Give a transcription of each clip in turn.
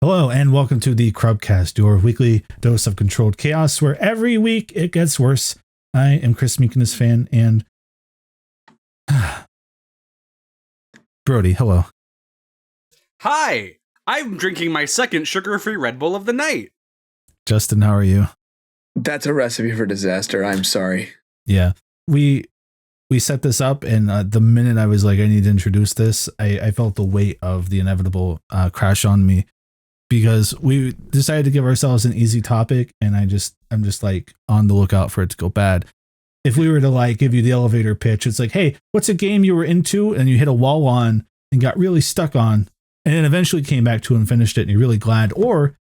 Hello and welcome to the CRUBCAST, your weekly dose of controlled chaos, where every week it gets worse. I am Chris Meekness fan and Brody. Hello. Hi, I'm drinking my second sugar-free Red Bull of the night. Justin, how are you? That's a recipe for disaster. I'm sorry. Yeah, we set this up, and the minute I was like, I need to introduce this, I felt the weight of the inevitable crash on me. Because we decided to give ourselves an easy topic, and I'm just like on the lookout for it to go bad. If we were to like give you the elevator pitch, it's like, hey, what's a game you were into and you hit a wall on and got really stuck on, and then eventually came back to and finished it, and you're really glad. Or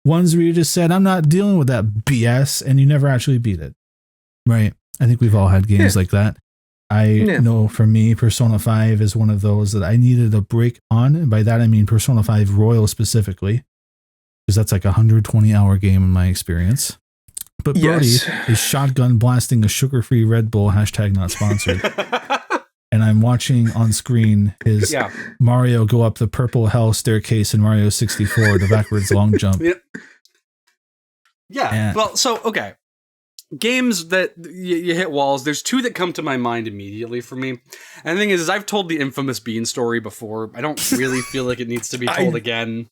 ones where you just said, I'm not dealing with that BS, and you never actually beat it. Right? I think we've all had games like that. I know for me, Persona 5 is one of those that I needed a break on. And by that, I mean Persona 5 Royal specifically, because that's like a 120-hour game in my experience. But Brody is shotgun blasting a sugar-free Red Bull, hashtag not sponsored. And I'm watching on screen his Mario go up the purple hell staircase in Mario 64, the backwards long jump. Yeah. Well, so, okay. Games that you hit walls, there's two that come to my mind immediately for me. And the thing is I've told the infamous Bean story before. I don't really feel like it needs to be told again.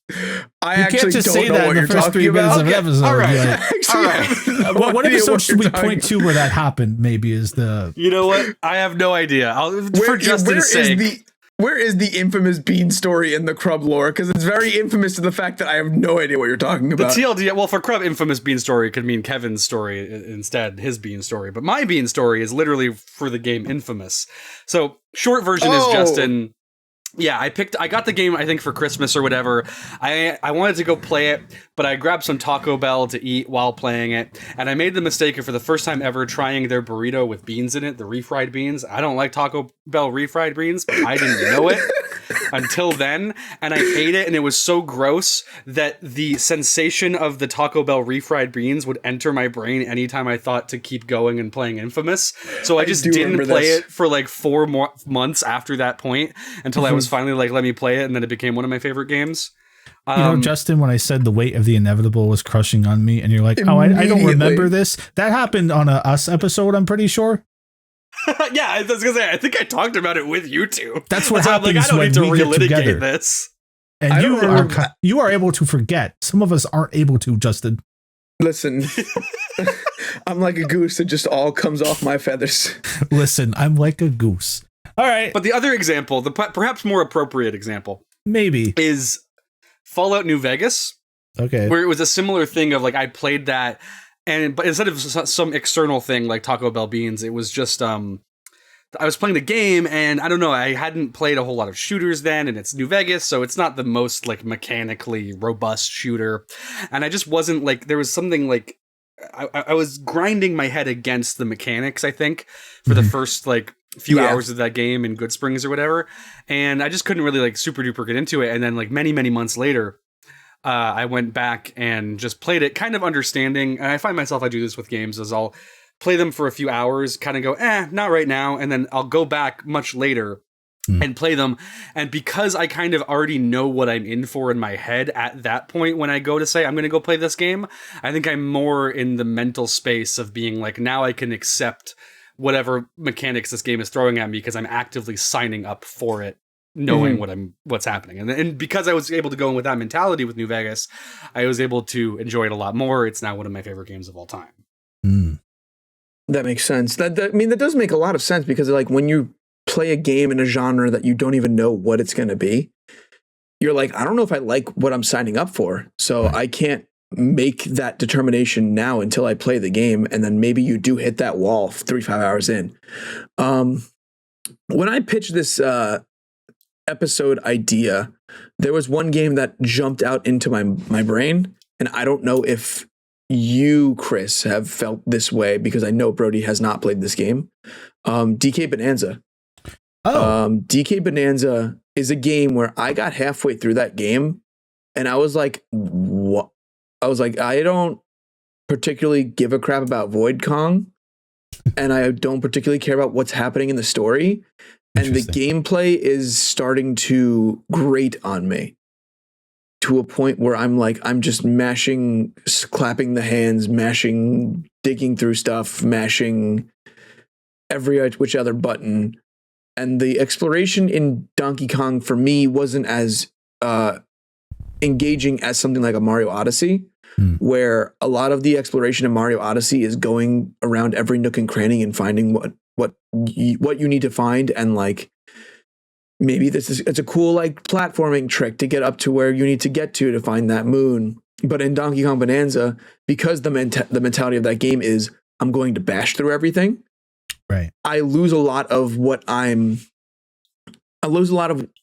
I actually don't know what you're talking about. Okay. Episode, all right. Like, all right. What episode should we point to where that happened? Maybe is the... You know what? I have no idea. For Justin's sake. Where is the infamous Bean story in the Crub lore? Because it's very infamous to the fact that I have no idea what you're talking about. The TLD, well, for Crub, infamous Bean story could mean Kevin's story instead, his Bean story. But my Bean story is literally for the game Infamous. So, short version is Justin... Yeah, I got the game, I think, for Christmas or whatever. I wanted to go play it, but I grabbed some Taco Bell to eat while playing it, and I made the mistake of, for the first time ever, trying their burrito with beans in it, the refried beans. I don't like Taco Bell refried beans, but I didn't know it until then, and I ate it, and it was so gross that the sensation of the Taco Bell refried beans would enter my brain anytime I thought to keep going and playing Infamous. So I just didn't play it for like 4 more months after that point, until I was finally like, let me play it, and then it became one of my favorite games. You know, Justin, when I said the weight of the inevitable was crushing on me, and you're like, oh, I don't remember this. That happened on a Us episode, I'm pretty sure. Yeah, I was gonna say, I think I talked about it with you two. That's what happens like, I don't when need to we get together. This. And you are able to forget. Some of us aren't able to, Justin. Listen, I'm like a goose. It just all comes off my feathers. Listen, I'm like a goose. All right. But the other example, the perhaps more appropriate example, maybe, is Fallout New Vegas. Okay. Where it was a similar thing of like, I played that, but instead of some external thing like Taco Bell beans, it was just I was playing the game, and I don't know, I hadn't played a whole lot of shooters then, and it's New Vegas, so it's not the most like mechanically robust shooter, and I just wasn't like, there was something like I was grinding my head against the mechanics, I think, for the first like few hours of that game in Good Springs or whatever, and I just couldn't really like super duper get into it. And then like many months later, I went back and just played it, kind of understanding, and I find myself, I do this with games, as I'll play them for a few hours, kind of go, not right now, and then I'll go back much later and play them, and because I kind of already know what I'm in for in my head at that point when I go to say I'm going to go play this game, I think I'm more in the mental space of being like, now I can accept whatever mechanics this game is throwing at me because I'm actively signing up for it, knowing what's happening. And because I was able to go in with that mentality with New Vegas, I was able to enjoy it a lot more. It's now one of my favorite games of all time. That makes sense. That does make a lot of sense, because like when you play a game in a genre that you don't even know what it's going to be, you're like, I don't know if I like what I'm signing up for, so I can't make that determination now until I play the game. And then maybe you do hit that wall 3-5 hours in. When I pitched this episode idea, there was one game that jumped out into my brain, and I don't know if you, Chris, have felt this way, because I know Brody has not played this game. DK Bananza. DK Bananza is a game where I got halfway through that game and I was like, what? I was like, I don't particularly give a crap about Void Kong, and I don't particularly care about what's happening in the story. And the gameplay is starting to grate on me. to a point where I'm just mashing, clapping the hands, mashing, digging through stuff, mashing every which other button. And the exploration in Donkey Kong for me wasn't as engaging as something like a Mario Odyssey, where a lot of the exploration in Mario Odyssey is going around every nook and cranny and finding what you need to find, and like maybe it's a cool like platforming trick to get up to where you need to get to find that moon. But in Donkey Kong Bonanza, because the mentality of that game is I'm going to bash through everything, right? I lose a lot of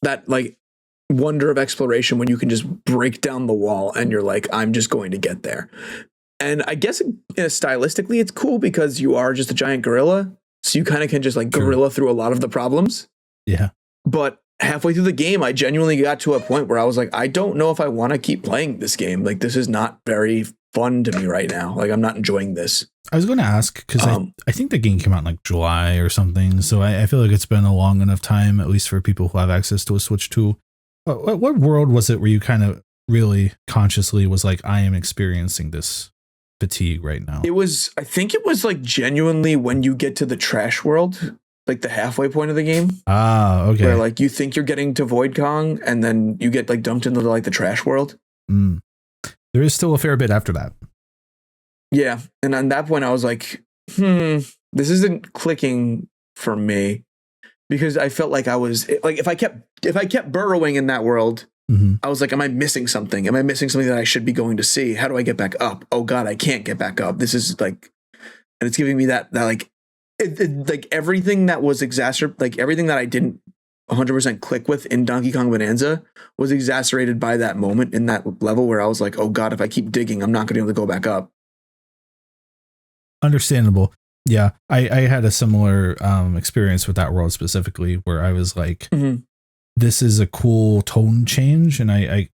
that like wonder of exploration when you can just break down the wall and you're like, I'm just going to get there. And I guess stylistically it's cool because you are just a giant gorilla, so you kind of can just like gorilla through a lot of the problems. Yeah. But halfway through the game, I genuinely got to a point where I was like, I don't know if I want to keep playing this game. Like, this is not very fun to me right now. Like, I'm not enjoying this. I was going to ask because I think the game came out in like July or something. So I feel like it's been a long enough time, at least for people who have access to a Switch 2. What world was it where you kind of really consciously was like, I am experiencing this fatigue right now? I think it was like genuinely when you get to the trash world, like the halfway point of the game. Ah, okay. Where like you think you're getting to Void Kong and then you get like dumped into like the trash world. There is still a fair bit after that. Yeah. And on that point I was like, this isn't clicking for me, because I felt like I was like, if I kept burrowing in that world, I was like, am I missing something? Am I missing something that I should be going to see? How do I get back up? Oh God, I can't get back up. This is like, and it's giving me that like, like everything that was like everything that I didn't 100% click with in Donkey Kong Bonanza was exacerbated by that moment in that level where I was like, oh God, if I keep digging, I'm not going to be able to go back up. Understandable. Yeah, I had a similar experience with that world specifically, where I was like, this is a cool tone change, and I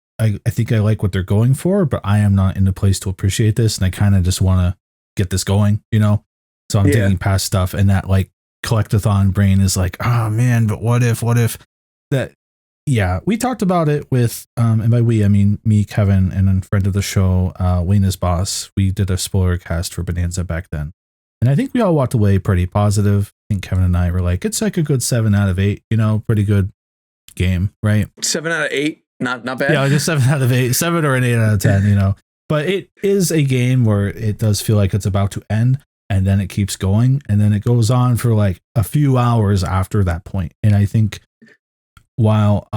think I like what they're going for, but I am not in the place to appreciate this, and I kind of just want to get this going, you know? So I'm digging past stuff, and that like collectathon brain is like, oh man, but what if that? Yeah, we talked about it with, and by we, I mean me, Kevin, and a friend of the show, Wayne's boss. We did a spoiler cast for Bonanza back then. And I think we all walked away pretty positive. I think Kevin and I were like, it's like a good 7 out of 8, you know, pretty good game, right? 7 out of 8, not bad. Yeah, like a 7 out of 8, 7 or an 8 out of 10, you know. But it is a game where it does feel like it's about to end, and then it keeps going, and then it goes on for like a few hours after that point. And I think while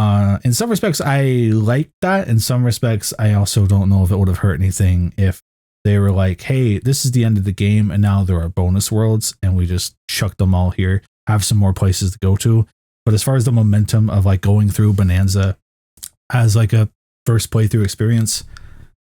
in some respects I like that, in some respects I also don't know if it would have hurt anything if they were like, hey, this is the end of the game, and now there are bonus worlds, and we just chuck them all here, have some more places to go to. But as far as the momentum of like going through Bonanza as like a first playthrough experience,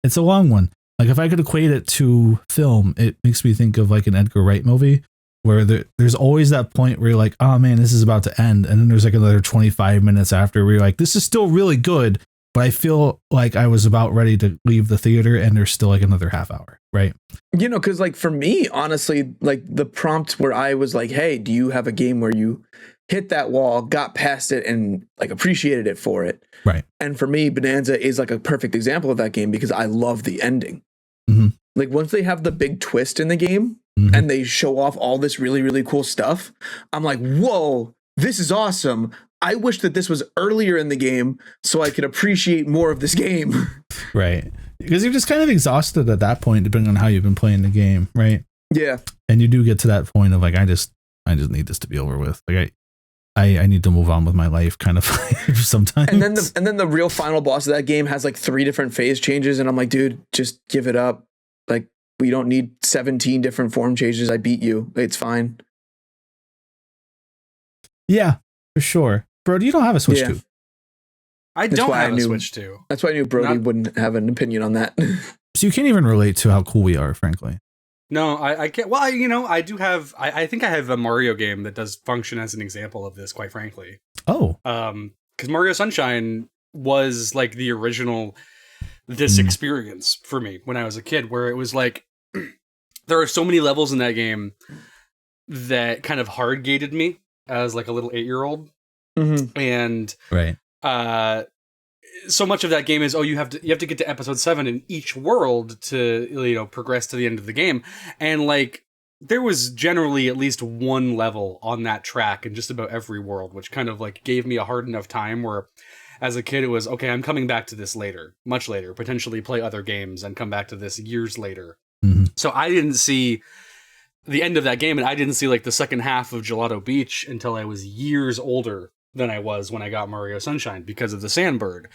it's a long one. Like if I could equate it to film, it makes me think of like an Edgar Wright movie, where there's always that point where you're like, oh man, this is about to end. And then there's like another 25 minutes after where you're like, this is still really good, but I feel like I was about ready to leave the theater, and there's still like another half hour, right? You know, because like for me, honestly, like the prompt where I was like, hey, do you have a game where you hit that wall, got past it, and like appreciated it for it? Right. And for me, Bonanza is like a perfect example of that game because I love the ending. Like once they have the big twist in the game and they show off all this really, really cool stuff, I'm like, whoa, this is awesome. I wish that this was earlier in the game so I could appreciate more of this game. Right. Because you're just kind of exhausted at that point, depending on how you've been playing the game, right? Yeah. And you do get to that point of like, I just need this to be over with. Like I need to move on with my life kind of sometimes. And then the real final boss of that game has like 3 different phase changes, and I'm like, dude, just give it up. Like, we don't need 17 different form changes. I beat you. It's fine. Yeah, for sure. Brody, you don't have a Switch 2. I don't have a Switch 2. That's why I knew Brody wouldn't have an opinion on that. So you can't even relate to how cool we are, frankly. No, I can't. Well, you know, I do have. I think I have a Mario game that does function as an example of this, quite frankly. Oh. Because Mario Sunshine was like the original this experience for me when I was a kid, where it was like there are so many levels in that game that kind of hard gated me as like a little 8-year-old. And right. so much of that game is, you have to get to episode 7 in each world to progress to the end of the game, and like there was generally at least one level on that track in just about every world, which kind of like gave me a hard enough time where as a kid it was okay, I'm coming back to this later, much later, potentially play other games and come back to this years later. So I didn't see the end of that game, and I didn't see like the second half of Gelato Beach until I was years older than I was when I got Mario Sunshine because of the Sandbird,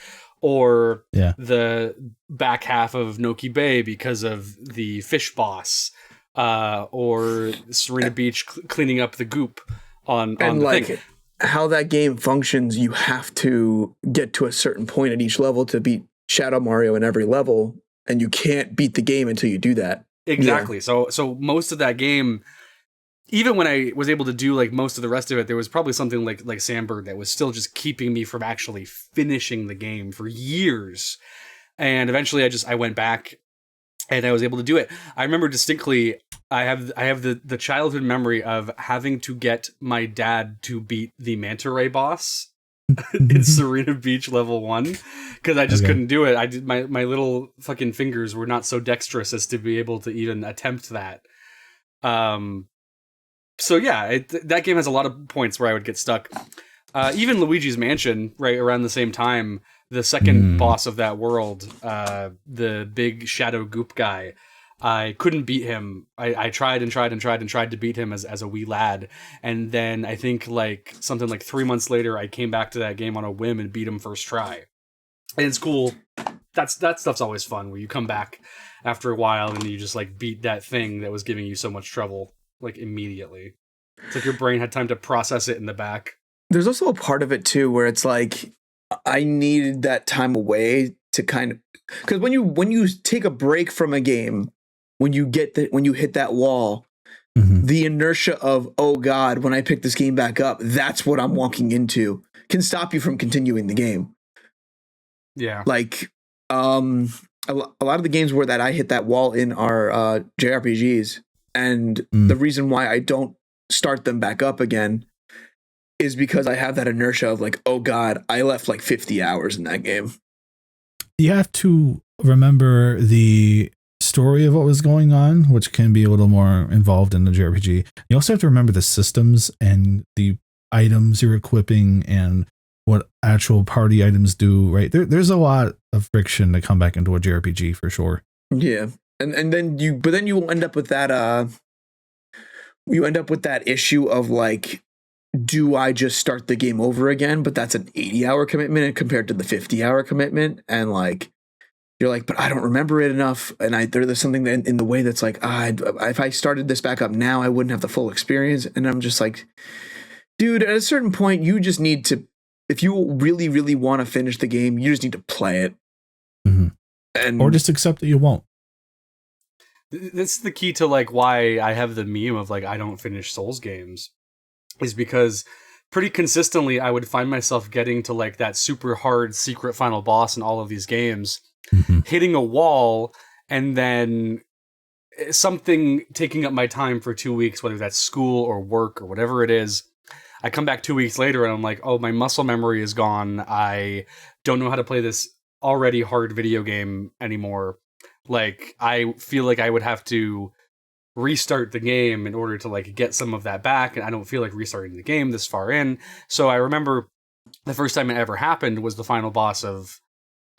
or the back half of Noki Bay because of the fish boss, or Serena Beach cleaning up the goop on the like thing. How that game functions, you have to get to a certain point at each level to beat Shadow Mario in every level, and you can't beat the game until you do that. Exactly. Yeah. So most of that game, even when I was able to do like most of the rest of it, there was probably something like Sandbird that was still just keeping me from actually finishing the game for years. And eventually I went back and I was able to do it. I remember distinctly, I have the childhood memory of having to get my dad to beat the manta ray boss in Serena Beach level 1 because I just couldn't do it. I did my little fucking fingers were not so dexterous as to be able to even attempt that. So yeah, that game has a lot of points where I would get stuck. Even Luigi's Mansion, right around the same time, the second boss of that world, the big shadow goop guy, I couldn't beat him. I tried and tried and tried and tried to beat him as a wee lad. And then I think like something like 3 months later, I came back to that game on a whim and beat him first try. And it's cool. That stuff's always fun where you come back after a while and you just like beat that thing that was giving you so much trouble like immediately. It's like your brain had time to process it in the back. There's also a part of it too where it's like I needed that time away to kind of, because when you take a break from a game, when you hit that wall, the inertia of, oh God, when I pick this game back up, that's what I'm walking into, can stop you from continuing the game. Yeah. Like a lot of the games where that I hit that wall in are JRPGs, and the reason why I don't start them back up again is because I have that inertia of like, oh God, I left like 50 hours in that game. You have to remember the story of what was going on, which can be a little more involved in the JRPG. You also have to remember the systems and the items you're equipping and what actual party items do, right? There's a lot of friction to come back into a JRPG for sure. Yeah. And then you end up with that issue of like, do I just start the game over again? But that's an 80-hour commitment compared to the 50-hour commitment. And like, you're like, but I don't remember it enough. And there's something in the way that's like, if I started this back up now, I wouldn't have the full experience. And I'm just like, dude, at a certain point, you just need to, if you really, really want to finish the game, you just need to play it. Or just accept that you won't. This is the key to like why I have the meme of like, I don't finish Souls games, is because pretty consistently I would find myself getting to like that super hard secret final boss in all of these games, hitting a wall, and then something taking up my time for 2 weeks, whether that's school or work or whatever it is. I come back 2 weeks later and I'm like, oh, my muscle memory is gone. I don't know how to play this already hard video game anymore. Like, I feel like I would have to restart the game in order to like get some of that back, and I don't feel like restarting the game this far in. So I remember the first time it ever happened was the final boss of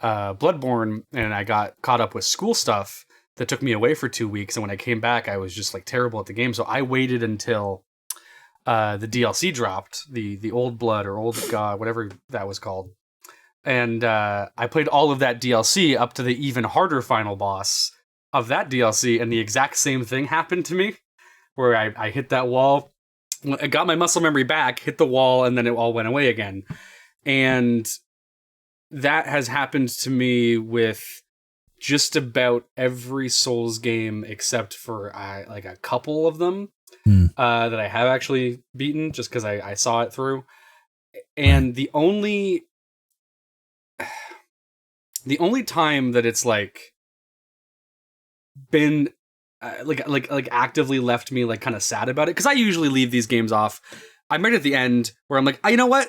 Bloodborne, and I got caught up with school stuff that took me away for 2 weeks, and when I came back I was just like terrible at the game. So I waited until the DLC dropped, the Old Blood or Old God, whatever that was called, and I played all of that DLC up to the even harder final boss of that DLC, and the exact same thing happened to me, where I hit that wall, I got my muscle memory back, hit the wall, and then it all went away again. And that has happened to me with just about every Souls game except for like a couple of them that I have actually beaten, just because I saw it through. And the only time that it's like been like actively left me like kind of sad about it, because I usually leave these games off. I'm right at the end where I'm like, you know what?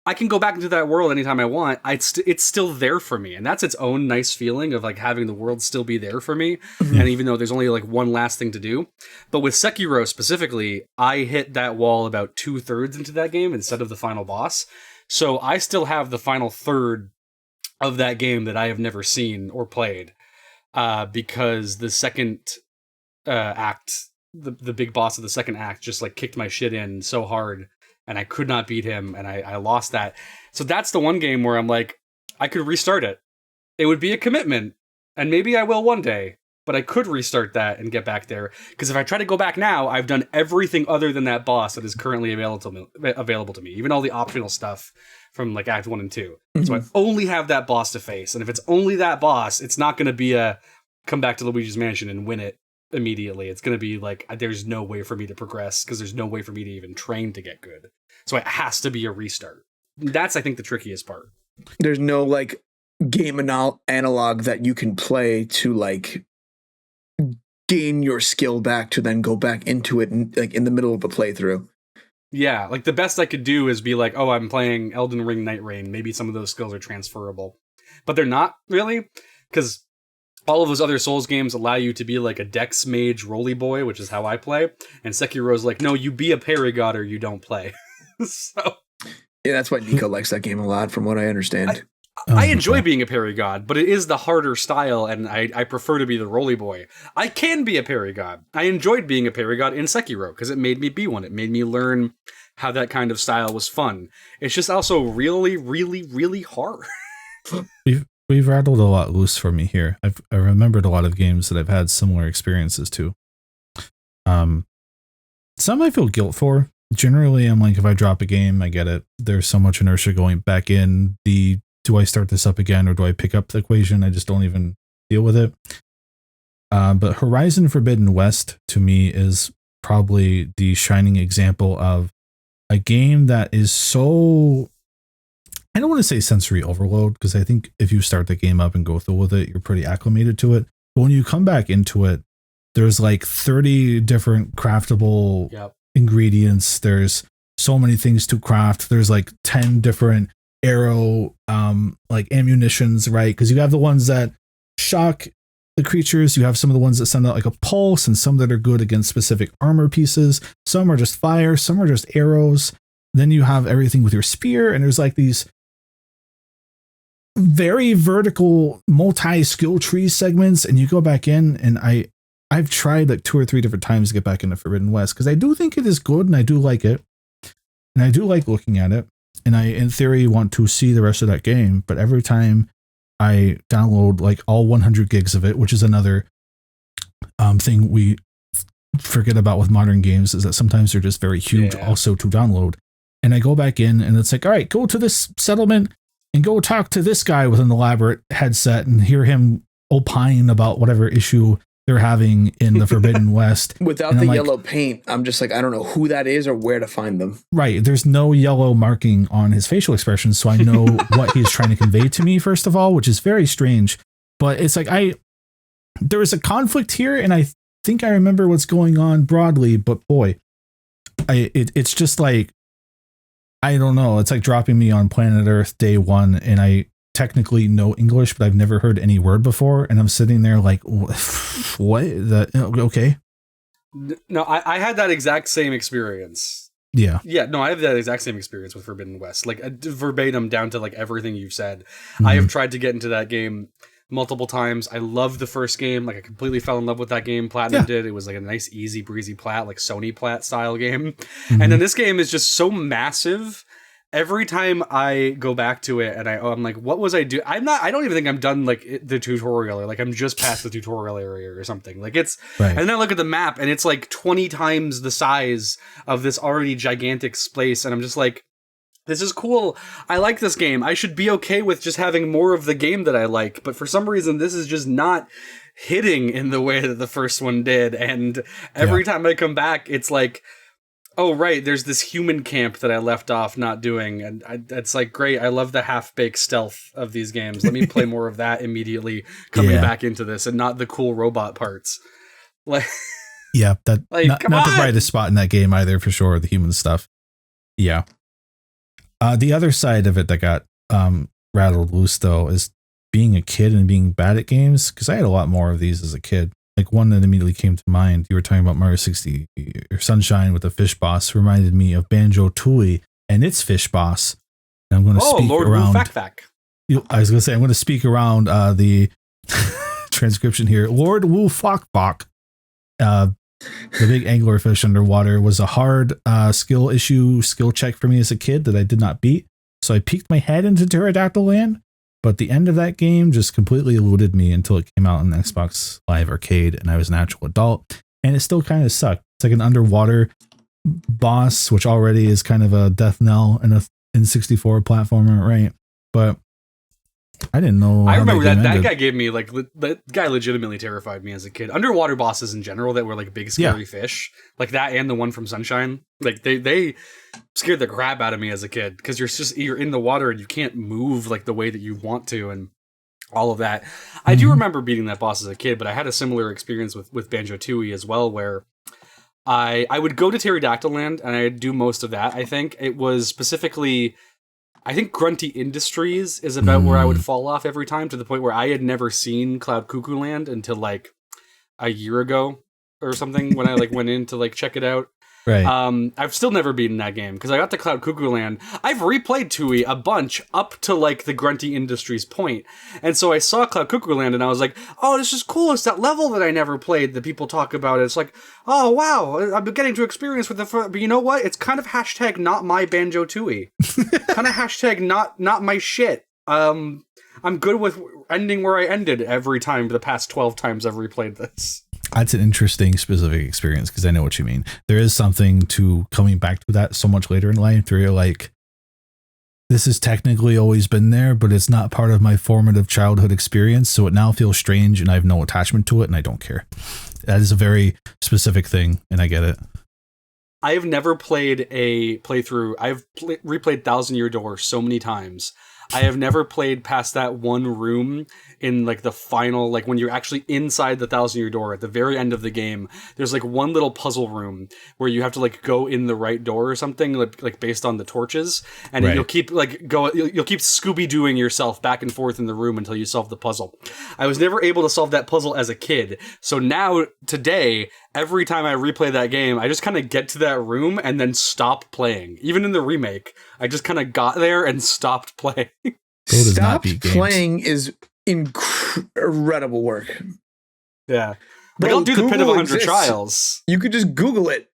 I can go back into that world anytime I want. It's still there for me, and that's its own nice feeling of like having the world still be there for me. Mm-hmm. And even though there's only like one last thing to do, but with Sekiro specifically, I hit that wall about 2/3 into that game instead of the final boss. So I still have the final third of that game that I have never seen or played, because the second act, the big boss of the second act, just like kicked my shit in so hard. And I could not beat him, and I lost that. So that's the one game where I'm like, I could restart it. It would be a commitment, and maybe I will one day, but I could restart that and get back there. Because if I try to go back now, I've done everything other than that boss that is currently available to me, even all the optional stuff from like Act 1 and 2. Mm-hmm. So I only have that boss to face, and if it's only that boss, it's not going to be a come back to Luigi's Mansion and win it immediately. It's going to be like, there's no way for me to progress because there's no way for me to even train to get good. So it has to be a restart. That's, I think, the trickiest part. There's no like game analog that you can play to like gain your skill back to then go back into it and like in the middle of a playthrough. Yeah, like the best I could do is be like, oh, I'm playing Elden Ring Night Rain. Maybe some of those skills are transferable, but they're not really, because all of those other Souls games allow you to be like a Dex Mage Roly Boy, which is how I play. And Sekiro's like, no, you be a parry god or you don't play. So yeah, that's why Nico likes that game a lot, from what I understand. I enjoy being a parry god, but it is the harder style, and I prefer to be the Roly Boy. I can be a parry god. I enjoyed being a parry god in Sekiro because it made me be one. It made me learn how that kind of style was fun. It's just also really, really, really hard. We've rattled a lot loose for me here. I remembered a lot of games that I've had similar experiences to. Some I feel guilt for. Generally, I'm like, if I drop a game, I get it. There's so much inertia going back in. Do I start this up again or do I pick up the equation? I just don't even deal with it. But Horizon Forbidden West, to me, is probably the shining example of a game that is so... I don't want to say sensory overload, because I think if you start the game up and go through with it, you're pretty acclimated to it. But when you come back into it, there's like 30 different craftable ingredients. There's so many things to craft. There's like 10 different arrow like ammunitions, right? Because you have the ones that shock the creatures. You have some of the ones that send out like a pulse, and some that are good against specific armor pieces. Some are just fire. Some are just arrows. Then you have everything with your spear, and there's like these very vertical multi-skill tree segments, and you go back in, and I've tried like 2 or 3 different times to get back into Forbidden West because I do think it is good and I do like it, and I do like looking at it, and I in theory want to see the rest of that game. But every time I download like all 100 gigs of it, which is another thing we forget about with modern games, is that sometimes they're just very huge also to download, and I go back in and it's like, all right, go to this settlement and go talk to this guy with an elaborate headset and hear him opine about whatever issue they're having in the Forbidden West. Without the yellow paint, I'm just like, I don't know who that is or where to find them. Right. There's no yellow marking on his facial expressions, so I know what he's trying to convey to me, first of all, which is very strange. But it's like, there is a conflict here, and I think I remember what's going on broadly, but boy, it's just like, I don't know. It's like dropping me on planet Earth day one, and I technically know English, but I've never heard any word before. And I'm sitting there like, what? Okay. No, I had that exact same experience. Yeah. Yeah, no, I have that exact same experience with Forbidden West. Like verbatim down to like everything you've said. Mm-hmm. I have tried to get into that game multiple times. I loved the first game. Like I completely fell in love with that game. Platinum did. It was like a nice, easy breezy plat, like Sony plat style game. Mm-hmm. And then this game is just so massive. Every time I go back to it and I'm like, what was I do? I don't even think I'm done like the tutorial, or like I'm just past the tutorial area or something. Like it's, right. And then I look at the map and it's like 20 times the size of this already gigantic space. And I'm just like, this is cool. I like this game. I should be okay with just having more of the game that I like. But for some reason, this is just not hitting in the way that the first one did. And every time I come back, it's like, oh, right, there's this human camp that I left off not doing. And it's like, great, I love the half-baked stealth of these games. Let me play more of that immediately coming back into this, and not the cool robot parts. Like, yeah, that like, not the brightest spot in that game either, for sure, the human stuff. Yeah. The other side of it that got rattled loose though is being a kid and being bad at games, because I had a lot more of these as a kid. Like one that immediately came to mind, you were talking about Mario 60 or Sunshine with the fish boss, reminded me of Banjo-Tooie and its fish boss. And I'm going to speak Lord around. I was going to say I'm going to speak around the transcription here. Lord Wu Fok Fok, the big anglerfish underwater, was a hard skill check for me as a kid that I did not beat. So I peeked my head into Pterodactyl Land. But the end of that game just completely eluded me until it came out on the Xbox Live Arcade and I was an actual adult. And it still kind of sucked. It's like an underwater boss, which already is kind of a death knell in a N64 platformer, right? But I didn't know. I remember that guy gave me that guy legitimately terrified me as a kid. Underwater bosses in general that were like big scary fish, like that, and the one from Sunshine, like they scared the crap out of me as a kid because you're in the water and you can't move like the way that you want to and all of that. I do remember beating that boss as a kid, but I had a similar experience with Banjo-Tooie as well, where I would go to Pterodactyl Land and I'd do most of that. I think it was specifically. I think Grunty Industries is about where I would fall off every time, to the point where I had never seen Cloud Cuckoo Land until like a year ago or something when I like went in to like check it out. Right. I've still never beaten that game because I got to Cloud Cuckoo Land. I've replayed Tooie a bunch up to like the Grunty Industries point. And so I saw Cloud Cuckoo Land and I was like, oh, this is cool. It's that level that I never played that people talk about. It's like, oh, wow, I'm getting to experience with but you know what? It's kind of hashtag not my Banjo-Tooie. Kind of hashtag not my shit. I'm good with ending where I ended every time the past 12 times I've replayed this. That's an interesting specific experience because I know what you mean. There is something to coming back to that so much later in life where you're like, this has technically always been there, but it's not part of my formative childhood experience. So it now feels strange and I have no attachment to it and I don't care. That is a very specific thing and I get it. I have never played a playthrough. I've replayed Thousand Year Door so many times. I have never played past that one room in like the final, like when you're actually inside the Thousand Year Door at the very end of the game. There's like one little puzzle room where you have to like go in the right door or something, like based on the torches, and you'll keep you'll keep Scooby-Dooing yourself back and forth in the room until you solve the puzzle. I was never able to solve that puzzle as a kid, so now today, every time I replay that game, I just kind of get to that room and then stop playing. Even in the remake, I just kind of got there and stopped playing. Stopped playing is incredible work. Yeah. Like, I'll do the Pit of 100 Trials. You could just Google it.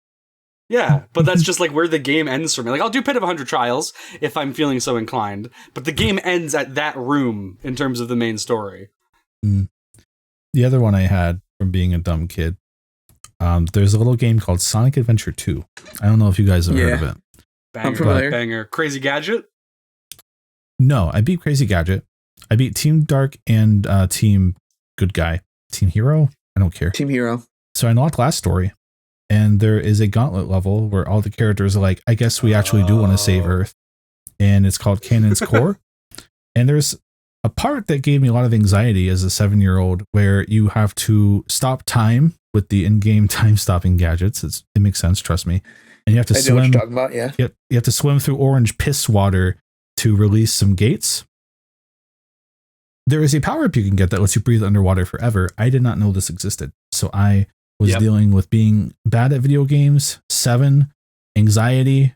Yeah, but that's just like where the game ends for me. Like, I'll do Pit of 100 Trials if I'm feeling so inclined, but the game ends at that room in terms of the main story. The other one I had from being a dumb kid, there's a little game called Sonic Adventure 2. I don't know if you guys have heard of it. Banger. Crazy Gadget? No, I beat Crazy Gadget. I beat Team Dark and Team Good Guy. Team Hero? I don't care. Team Hero. So I unlocked Last Story. And there is a gauntlet level where all the characters are like, I guess we actually do want to save Earth. And it's called Cannon's Core. And there's a part that gave me a lot of anxiety as a 7-year-old where you have to stop time with the in-game time-stopping gadgets. It makes sense, trust me. And you have to swim. Know what you're talking about, yeah. You have to swim through orange piss water to release some gates. There is a power-up you can get that lets you breathe underwater forever. I did not know this existed. So I was dealing with being bad at video games, 7, anxiety.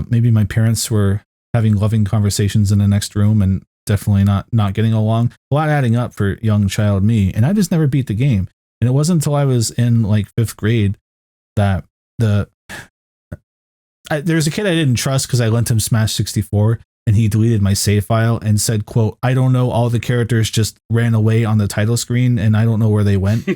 Maybe my parents were having loving conversations in the next room and definitely not getting along. A lot adding up for young child me. And I just never beat the game. And it wasn't until I was in like 5th grade that there's a kid I didn't trust because I lent him Smash 64 and he deleted my save file and said, quote, I don't know, all the characters just ran away on the title screen and I don't know where they went.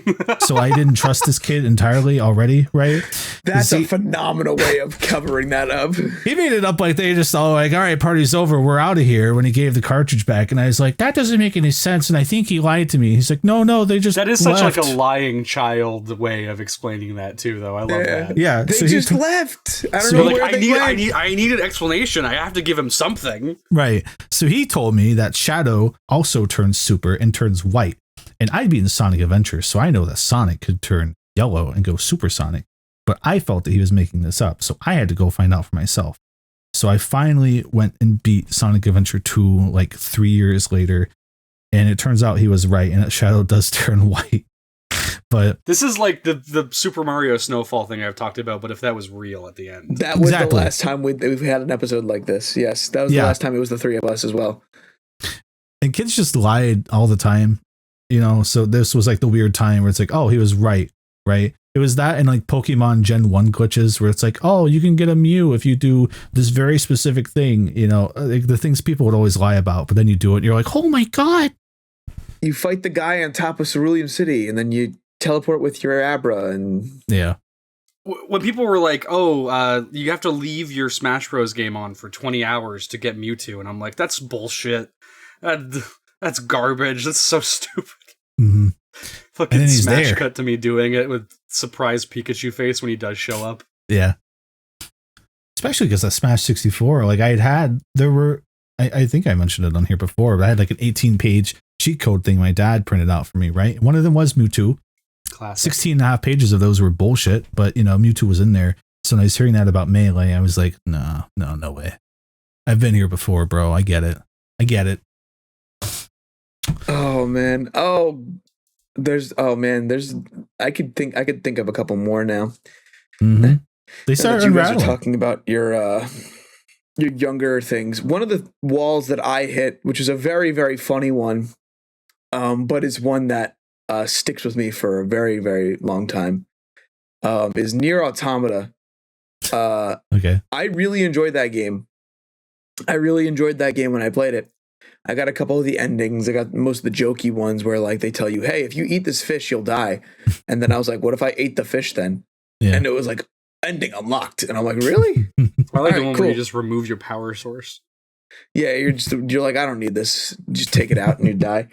So I didn't trust this kid entirely already, right? That's a phenomenal way of covering that up. He made it up like they just all like, all right, party's over, we're out of here, when he gave the cartridge back. And I was like, that doesn't make any sense. And I think he lied to me. He's like, no, they just That is left. such like a lying child way of explaining that too, though. I love that. Yeah. They just left. I don't know like, where I need an explanation. I have to give him something. Right. So he told me that Shadow also turns super and turns white. And I'd beaten Sonic Adventure, so I know that Sonic could turn yellow and go supersonic. But I felt that he was making this up, so I had to go find out for myself. So I finally went and beat Sonic Adventure 2 like 3 years later, and it turns out he was right, and Shadow does turn white. But this is like the Super Mario Snowfall thing I've talked about, but if that was real at the end. That was the last time we've had an episode like this. Yes, that was the last time it was the three of us as well. And kids just lied all the time, you know, so this was like the weird time where it's like, oh, he was right? It was that and like Pokemon Gen 1 glitches where it's like, oh, you can get a Mew if you do this very specific thing, you know, like the things people would always lie about, but then you do it and you're like, oh my God. You fight the guy on top of Cerulean City and then you teleport with your Abra and... Yeah. When people were like, oh, you have to leave your Smash Bros. Game on for 20 hours to get Mewtwo, and I'm like, that's bullshit. That's garbage. That's so stupid. Mm-hmm. Fucking smash cut to me doing it with surprise Pikachu face when he does show up. Yeah. Especially because that Smash 64, like I think I mentioned it on here before, but I had like an 18-page cheat code thing my dad printed out for me, right? One of them was Mewtwo. Classic. 16 and a half pages of those were bullshit, but you know, Mewtwo was in there. So when I was hearing that about Melee, I was like, no way. I've been here before, bro. I get it. Oh man. I could think of a couple more now. Mm-hmm. They started you guys unraveling. are talking about your younger things. One of the walls that I hit, which is a very, very funny one, but is one that sticks with me for a very, very long time, is Nier Automata. Okay. I really enjoyed that game. When I played it. I got a couple of the endings. I got most of the jokey ones where like they tell you, hey, if you eat this fish, you'll die. And then I was like, what if I ate the fish then? Yeah. And it was like, ending unlocked. And I'm like, really? I like the one where you just remove your power source. Yeah, you're like, I don't need this. Just take it out and you die.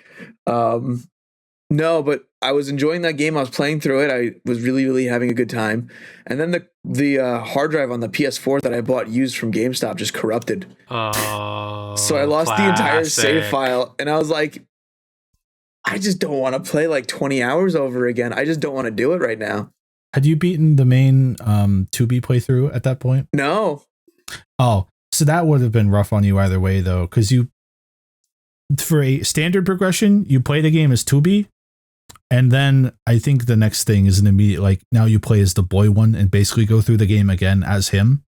No, but I was enjoying that game. I was playing through it. I was really, really having a good time. And then the hard drive on the PS4 that I bought used from GameStop just corrupted. Oh, so I lost the entire save file. And I was like, I just don't want to play like 20 hours over again. I just don't want to do it right now. Had you beaten the main 2B playthrough at that point? No. Oh, so that would have been rough on you either way, though, because for a standard progression, you play the game as 2B. And then I think the next thing is an immediate, like, now you play as the boy one and basically go through the game again as him.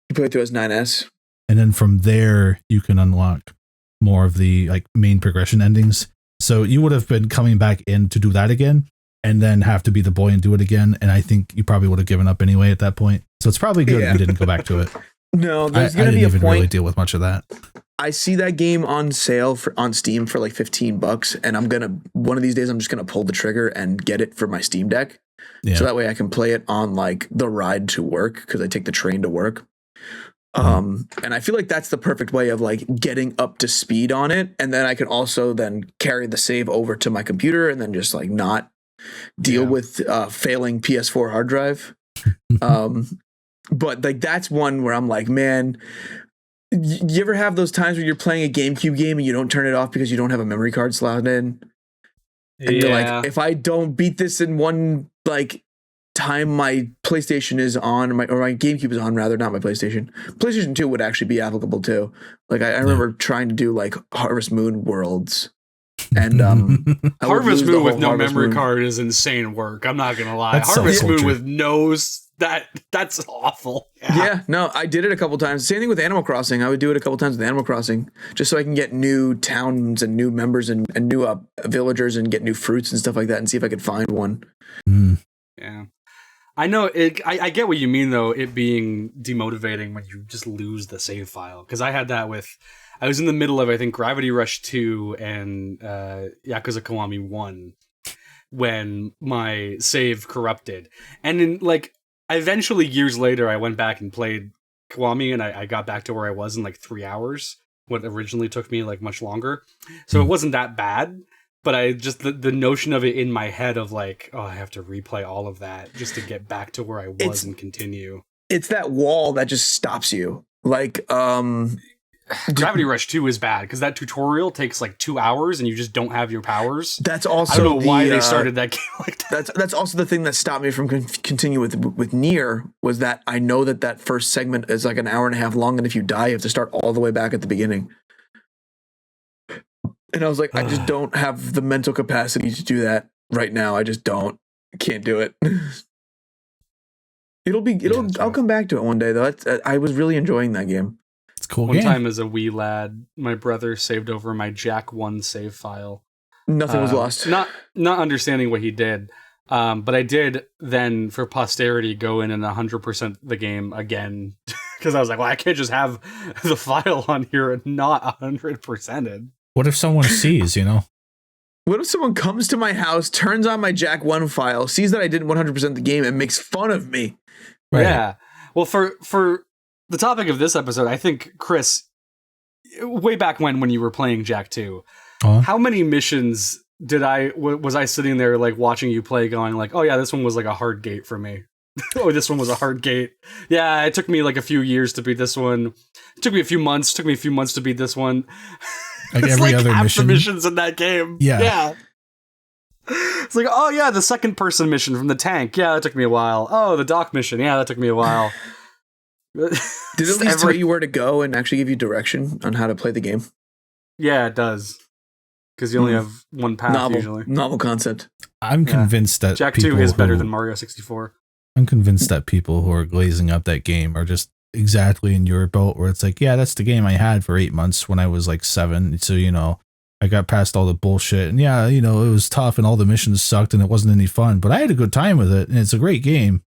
You play through as 9S. And then from there, you can unlock more of the like main progression endings. So you would have been coming back in to do that again and then have to be the boy and do it again. And I think you probably would have given up anyway at that point. So it's probably good you didn't go back to it. No, there's going to be a point. Really deal with much of that. I see that game on sale on Steam for like $15, and one of these days I'm just gonna pull the trigger and get it for my Steam Deck, so that way I can play it on like the ride to work because I take the train to work. And I feel like that's the perfect way of like getting up to speed on it, and then I can also then carry the save over to my computer and then just like not deal with failing PS4 hard drive. But like that's one where I'm like, man. You ever have those times where you're playing a GameCube game and you don't turn it off because you don't have a memory card slotted in? And you're like, if I don't beat this in one like time my PlayStation is on, or my GameCube is on, rather, not my PlayStation. PlayStation 2 would actually be applicable too. Like I remember trying to do like Harvest Moon worlds. And Harvest Moon with no memory card is insane work. I'm not gonna lie. Harvest Moon with no's. That's awful. Yeah, no, I did it a couple times. Same thing with Animal Crossing. I would do it a couple times with Animal Crossing just so I can get new towns and new members and new villagers and get new fruits and stuff like that and see if I could find one. Yeah. I know it. I get what you mean though, it being demotivating when you just lose the save file. Because I had that with, I was in the middle of, I think, Gravity Rush 2 and Yakuza Kiwami 1 when my save corrupted. And then like, eventually, years later, I went back and played Kiwami, and I got back to where I was in like 3 hours. What originally took me like much longer, so it wasn't that bad. But I just the notion of it in my head of like, oh, I have to replay all of that just to get back to where I was and continue. It's that wall that just stops you. Like, Gravity Rush 2 is bad because that tutorial takes like 2 hours and you just don't have your powers. That's also I don't know why they started that game like that. That's also the thing that stopped me from continuing with Nier, was that I know that first segment is like an hour and a half long, and if you die, you have to start all the way back at the beginning. And I was like, I just don't have the mental capacity to do that right now. I just don't. I can't do it. I'll come back to it one day though. I was really enjoying that game. It's a cool One game. time as a wee lad, my brother saved over my Jak I save file. Nothing was lost. Not understanding what he did. But I did then, for posterity, go in and 100% the game again. Because I was like, well, I can't just have the file on here and not 100%ed. What if someone sees, you know? What if someone comes to my house, turns on my Jak I file, sees that I didn't 100% the game, and makes fun of me? Right. Yeah. Well, for the topic of this episode, I think, Chris, way back when you were playing Jak II, how many missions was I sitting there like watching you play going like, oh yeah, this one was like a hard gate for me. Oh, this one was a hard gate. Yeah, it took me like a few years to beat this one. It took me a few months to beat this one. Like it's every like other half mission. the missions in that game. Yeah. It's like, oh yeah, the second person mission from the tank. Yeah, that took me a while. Oh, the dock mission. Yeah, that took me a while. Did it at least tell you where to go and actually give you direction on how to play the game? Yeah, it does. Because you only have one path usually. Novel concept. I'm convinced that Jak 2 is better than Mario 64. I'm convinced that people who are glazing up that game are just exactly in your boat, where it's like, yeah, that's the game I had for 8 months when I was like 7. So, you know, I got past all the bullshit, and yeah, you know, it was tough and all the missions sucked and it wasn't any fun, but I had a good time with it, and it's a great game.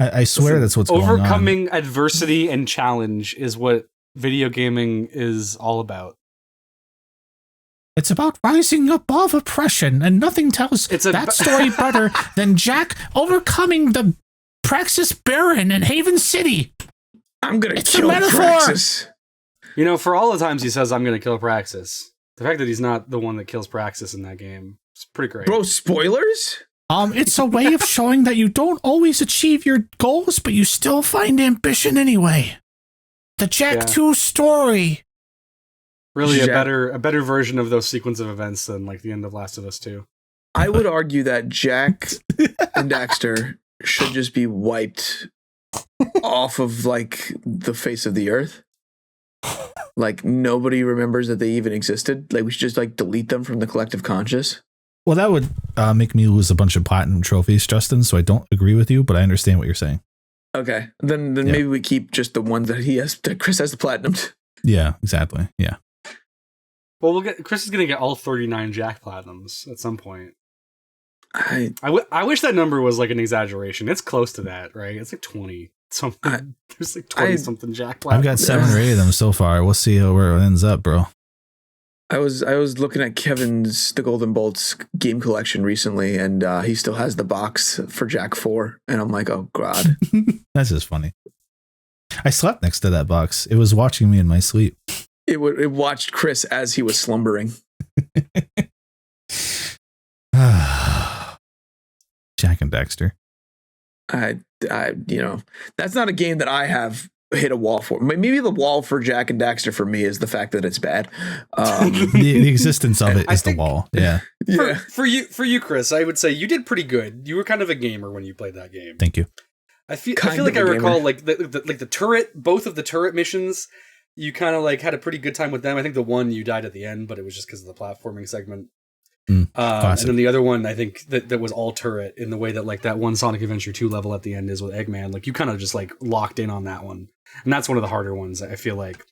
I swear that's what's going on. Overcoming adversity and challenge is what video gaming is all about. It's about rising above oppression, and nothing tells that story better than Jak overcoming the Praxis Baron in Haven City. I'm gonna kill Praxis. You know, for all the times he says I'm gonna kill Praxis, the fact that he's not the one that kills Praxis in that game is pretty great. Bro, spoilers? It's a way of showing that you don't always achieve your goals, but you still find ambition anyway. The Jak II story. Really, a better version of those sequence of events than like the end of Last of Us 2. I would argue that Jak and Daxter should just be wiped off of like the face of the earth. Like nobody remembers that they even existed. Like we should just like delete them from the collective conscious. Well, that would make me lose a bunch of platinum trophies, Justin. So I don't agree with you, but I understand what you're saying. Okay, then maybe we keep just the ones that Chris has the platinum. Yeah, exactly. Yeah. Well, Chris is gonna get all 39 Jak Platinums at some point. I wish that number was like an exaggeration. It's close to that, right? It's like 20 something. There's like 20 something Jak Platinums. I've got 7 or 8 of them so far. We'll see where it ends up, bro. I was looking at Kevin's The Golden Bolts game collection recently, and he still has the box for Jak 4, and I'm like, oh god. That's just funny. I slept next to that box. It was watching me in my sleep. It watched Chris as he was slumbering. Jak and Daxter. I you know, that's not a game that I have hit a wall for. Maybe the wall for Jak and Daxter for me is the fact that it's bad. The existence of it is the wall. Yeah. For you, Chris, I would say you did pretty good. You were kind of a gamer when you played that game. Thank you. I feel like I recall like the turret, both of the turret missions. You kind of like had a pretty good time with them. I think the one you died at the end, but it was just because of the platforming segment. And then the other one, I think that was all turret in the way that like that one Sonic Adventure 2 level at the end is with Eggman. Like you kind of just like locked in on that one, and that's one of the harder ones I feel like.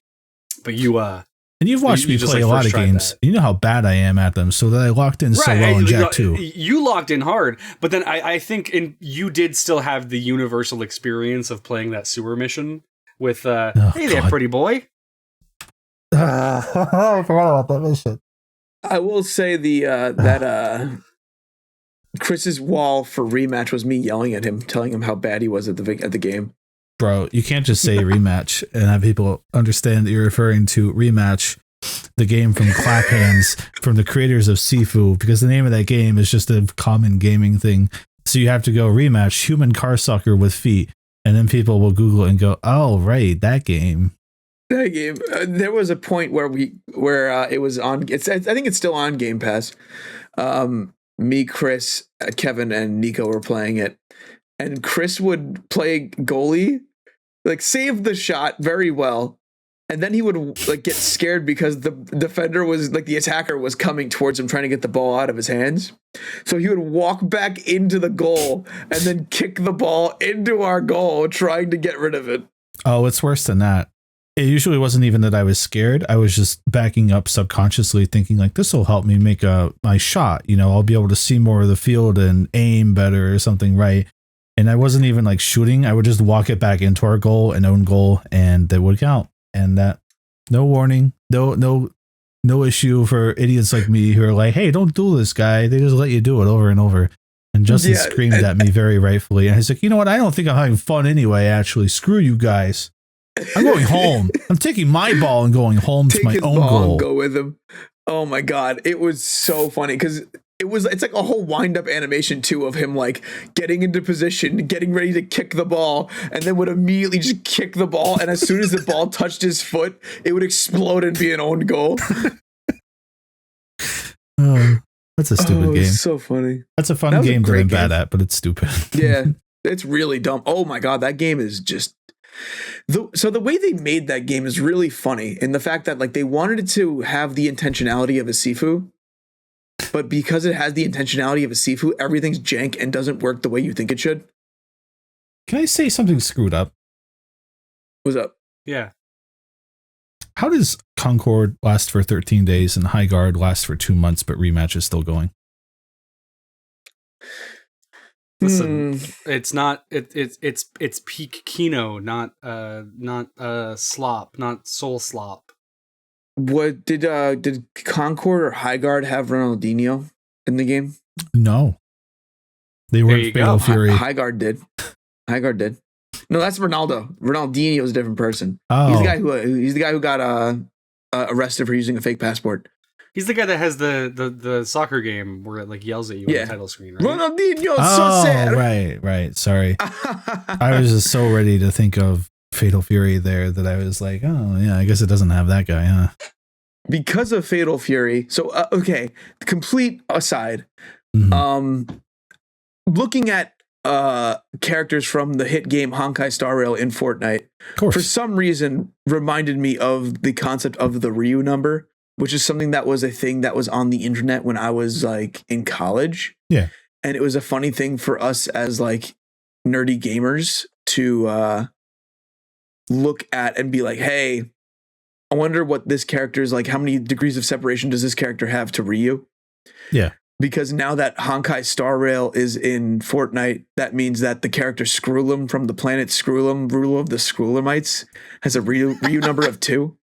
But you and you've watched me play a lot of games. You know how bad I am at them, so that I locked in so well in Jak 2. You locked in hard, but then I think you did still have the universal experience of playing that sewer mission with hey there, pretty boy. I forgot about that mission. I will say that Chris's wall for rematch was me yelling at him, telling him how bad he was at the game. Bro, you can't just say rematch and have people understand that you're referring to Rematch, the game from Clap Hands, from the creators of Sifu, because the name of that game is just a common gaming thing. So you have to go Rematch, human car sucker with feet, and then people will Google it and go, oh, right, that game. That game. There was a point where it was on. I think it's still on Game Pass. Me, Chris, Kevin, and Nico were playing it, and Chris would play goalie, like save the shot very well, and then he would like get scared because the defender was like the attacker was coming towards him trying to get the ball out of his hands. So he would walk back into the goal and then kick the ball into our goal, trying to get rid of it. Oh, it's worse than that. It usually wasn't even that I was scared. I was just backing up subconsciously thinking like, this will help me make my shot. You know, I'll be able to see more of the field and aim better or something. Right. And I wasn't even like shooting. I would just walk it back into our goal and own goal and they would count. And that no warning, no issue for idiots like me who are like, hey, don't do this, guy. They just let you do it over and over. And Justin screamed at me very rightfully. And he's like, you know what? I don't think I'm having fun anyway, actually. Screw you guys. I'm going home. I'm taking my ball and going home to my own goal. And go with him. Oh my God. It was so funny because it's like a whole wind up animation too of him like getting into position, getting ready to kick the ball, and then would immediately just kick the ball. And as soon as the ball touched his foot, it would explode and be an own goal. That's a stupid game. It's so funny. That's a fun game that I'm bad at, but it's stupid. Yeah, it's really dumb. Oh my God, that game is just... So the way they made that game is really funny in the fact that like they wanted it to have the intentionality of a Sifu, but because it has the intentionality of a Sifu, everything's jank and doesn't work the way you think it should. Can I say something screwed up? What's up? Yeah. How does Concord last for 13 days and High Guard last for 2 months, but rematch is still going? Listen, it's not it's peak Kino, not slop, not soul slop. What did Concord or High Guard have Ronaldinho in the game? No, they weren't Fatal Fury. High Guard did. High Guard did. No, that's Ronaldo. Ronaldinho is a different person. Oh, he's the guy who got arrested for using a fake passport. He's the guy that has the soccer game where it like yells at you on the title screen, right? Ronaldinho, so sad. Right. Sorry. I was just so ready to think of Fatal Fury there that I was like, oh yeah, I guess it doesn't have that guy, huh? Because of Fatal Fury. So okay, complete aside. Looking at characters from the hit game Honkai Star Rail in Fortnite, for some reason reminded me of the concept of the Ryu number, which is something that was a thing that was on the internet when I was like in college. Yeah. And it was a funny thing for us as like nerdy gamers to look at and be like, hey, I wonder what this character is like. How many degrees of separation does this character have to Ryu? Yeah. Because now that Honkai Star Rail is in Fortnite, that means that the character Screwllum from the planet Screwllum, ruler of the Screwllumites, has a Ryu number of 2.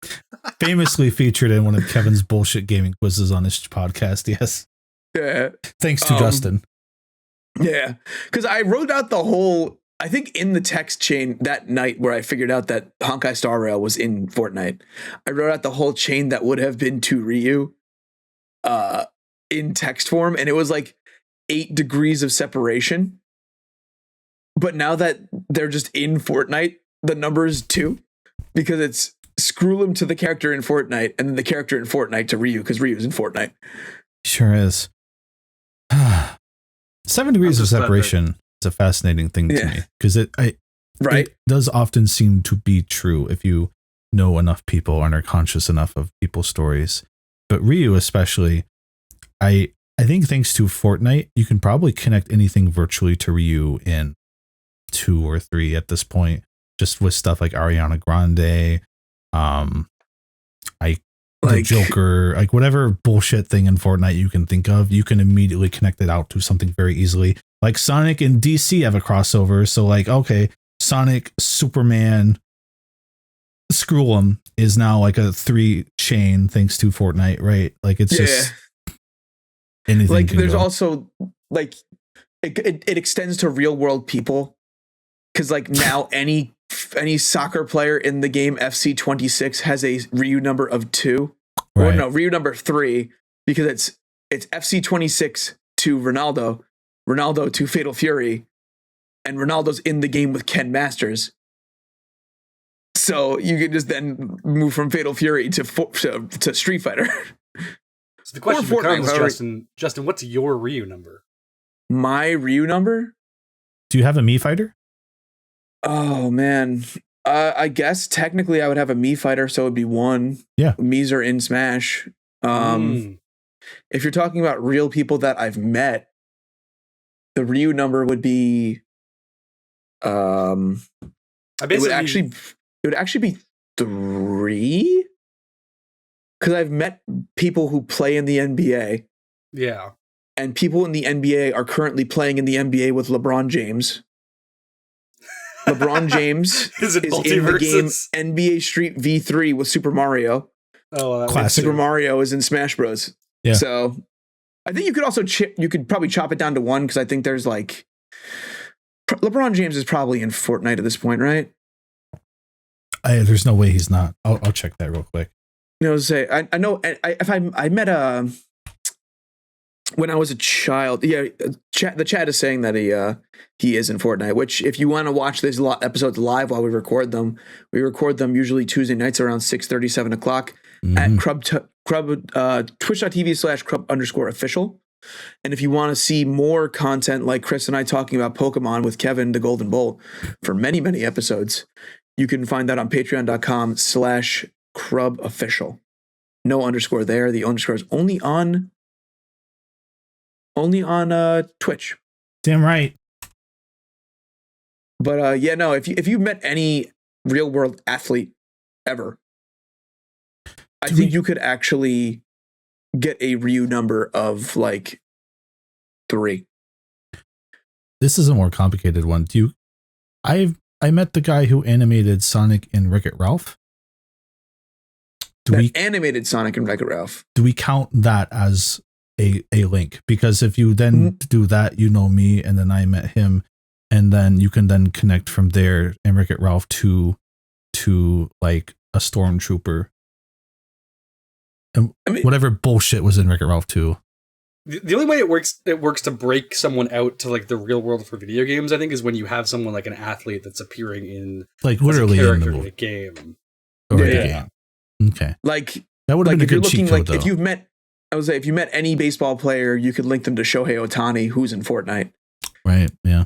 Famously featured in one of Kevin's bullshit gaming quizzes on his podcast, yes. Yeah. Thanks to Justin. Yeah. Because I wrote out the whole, I think in the text chain that night where I figured out that Honkai Star Rail was in Fortnite, I wrote out the whole chain that would have been to Ryu in text form, and it was like 8 degrees of separation. But now that they're just in Fortnite, the number is 2 because it's Screwllum to the character in Fortnite and then the character in Fortnite to Ryu because Ryu's in Fortnite. Sure is. 7 degrees of separation is a fascinating thing to me because it does often seem to be true if you know enough people and are conscious enough of people's stories. But Ryu especially, I think thanks to Fortnite, you can probably connect anything virtually to Ryu in 2 or 3 at this point, just with stuff like Ariana Grande, the Joker, like whatever bullshit thing in Fortnite you can think of, you can immediately connect it out to something very easily. Like Sonic and DC have a crossover, so like, okay, Sonic, Superman, Screwllum is now like a 3 chain thanks to Fortnite, right? Like it's just anything. Like there's also like it extends to real world people because like now any soccer player in the game FC26 has a Ryu number of 2, or no, Ryu number 3 because it's FC26 to Ronaldo to Fatal Fury, and Ronaldo's in the game with Ken Masters. So you could just then move from Fatal Fury to Street Fighter. So the question Fortnite, becomes, Justin, what's your Ryu number? My Ryu number? Do you have a Mii fighter? Oh man. I guess technically I would have a Mii fighter, so it'd be 1. Yeah. Mii's are in Smash. If you're talking about real people that I've met, the Ryu number would be it would actually be 3, because I've met people who play in the NBA. Yeah. And people in the NBA are currently playing in the NBA with LeBron James. LeBron James is in the game NBA Street V3 with Super Mario. Oh, classic. Super Mario is in Smash Bros. Yeah. So I think you could also you could probably chop it down to 1, because I think there's like LeBron James is probably in Fortnite at this point, right? There's no way he's not. I'll check that real quick. You know, say I know I met when I was a child. Yeah, the chat is saying that he is in Fortnite. Which, if you want to watch these episodes live while we record them usually Tuesday nights around 6:30, 7 o'clock at Crub twitch.tv/Crub_official. And if you want to see more content like Chris and I talking about Pokemon with Kevin, the Golden Bolt, for many, many episodes, you can find that on patreon.com/CrubOfficial. No underscore there. The underscore is only on Twitch. Damn right. But no, if you've met any real world athlete ever, I think you could actually get a Ryu number of like 3. This is a more complicated one. I met the guy who animated Sonic and Wreck-It Ralph. Animated Sonic and Wreck-It Ralph. Do we count that as a link? Because if you then do that, you know me, and then I met him, and then you can then connect from there and Wreck-It Ralph to like a stormtrooper. And whatever bullshit was in Wreck-It Ralph 2. The only way it works to break someone out to like the real world for video games, I think, is when you have someone like an athlete that's appearing in like literally in the game. Or the game. Okay. Like that would have been a good cheat code, though. If you met any baseball player, you could link them to Shohei Ohtani, who's in Fortnite. Right. Yeah.